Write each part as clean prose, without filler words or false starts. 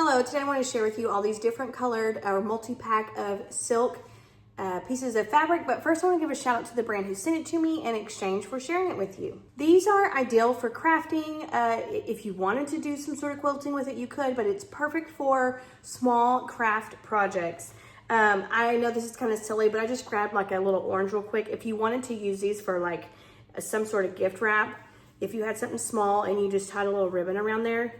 Hello, today I want to share with you all these different colored or multi-pack of silk pieces of fabric, but first I want to give a shout out to the brand who sent it to me in exchange for sharing it with you. These are ideal for crafting. If you wanted to do some sort of quilting with it, you could, but it's perfect for small craft projects. I know this is kind of silly, but I just grabbed like a little orange real quick. If you wanted to use these for like some sort of gift wrap, if you had something small and you just tied a little ribbon around there,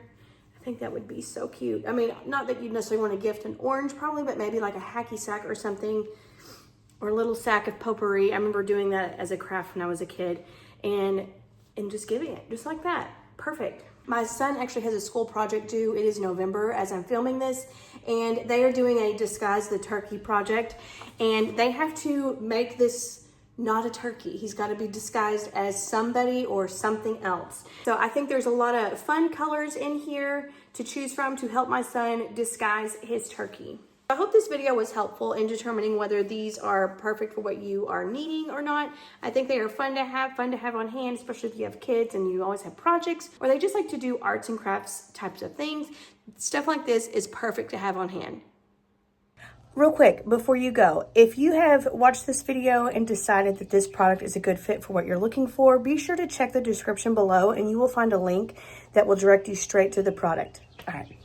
I think that would be so cute. I mean, not that you necessarily want to gift an orange probably, but maybe like a hacky sack or something, or a little sack of potpourri. I remember doing that as a craft when I was a kid and just giving it just like that. Perfect. My son actually has a school project due. It is November as I'm filming this, and they are doing a Disguise the Turkey project, and they have to make this not a turkey. He's got to be disguised as somebody or something else. So I think there's a lot of fun colors in here to choose from to help my son disguise his turkey. I hope this video was helpful in determining whether these are perfect for what you are needing or not. I think they are fun to have on hand, especially if you have kids and you always have projects, or they just like to do arts and crafts types of things. Stuff like this is perfect to have on hand. Real quick, before you go, if you have watched this video and decided that this product is a good fit for what you're looking for, be sure to check the description below and you will find a link that will direct you straight to the product. All right.